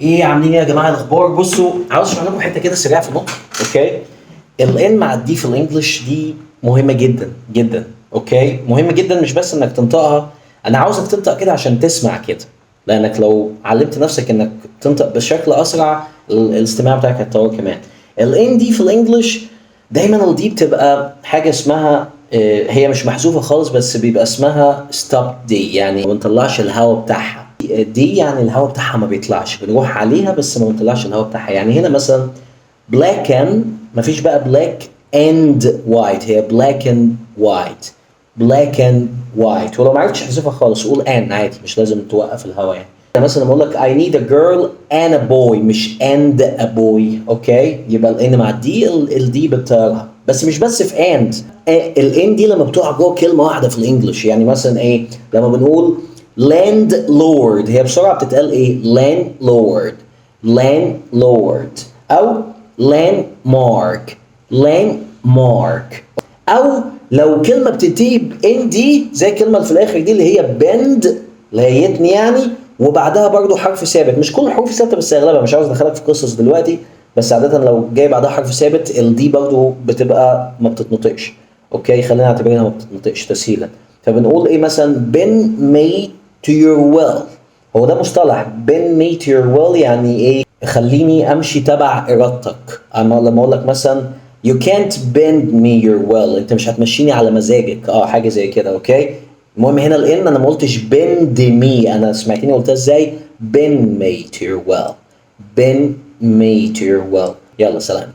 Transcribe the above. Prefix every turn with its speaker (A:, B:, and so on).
A: ايه عاملين ايه يا جماعه الاخبار؟ بصوا عاوز اشرح لكم حته كده سريعه في النقطه. اوكي، الان مع الدي في الانجليش دي مهمه جدا جدا. اوكي، مهم جدا مش بس انك تنطقها، انا عاوزك تنطق كده عشان تسمع كده، لانك لو علمت نفسك انك تنطق بشكل اسرع الاستماع بتاعك هيتطور كمان. الان دي في الانجليش دايما الدي بتبقى حاجه اسمها هي مش محذوفه خالص، بس بيبقى اسمها ستوب دي، يعني ما بنطلعش الهواء بتاعها. دي يعني الهواء بتاعها ما بيطلعش، بنروح عليها بس ما بنطلعش الهواء بتاعها. يعني هنا مثلا black and، مفيش بقى black and white، هي black and white، black and white. ولو ما عرفتش تحذفها خالص قول and عادي، مش لازم توقف الهواء يعني. أنا مثلا بقول لك I need a girl and a boy، مش and a boy. اوكي، يبقى الان مع الدي، الدي بتطيرها. بس مش بس في and، الان دي لما بتقع جوه كلمه واحده في الانجليش، يعني مثلا ايه لما بنقول landlord، هي بسرعه بتتقال ايه landlord، landlord، او landmark، landmark. او لو كلمه بتنتهي بان دي زي الكلمه اللي في الاخر دي اللي هي بند، اللي هي يتني يعني، وبعدها برضو حرف ثابت. مش كل الحروف ثابته بس اغلبها، مش عاوز ادخلك في قصص دلوقتي، بس عاده لو جاي بعدها حرف ثابت الدي برضو بتبقى ما بتتنطقش. اوكي، خلينا نعتبرها ما بتتنطقش تسهيلا. فبنقول ايه مثلا been made to your will، هو ده مصطلح been made to your will، يعني ايه خليني امشي تبع ارادتك. اما لما اقول لك مثلا you can't bend me your will، انت مش هتمشيني على مزاجك، حاجه زي كده. اوكي، المهم هنا الان انا ما قلتش bend me، انا سمعتني قلتها ازاي been made to your will، been made to your will. يلا سلام.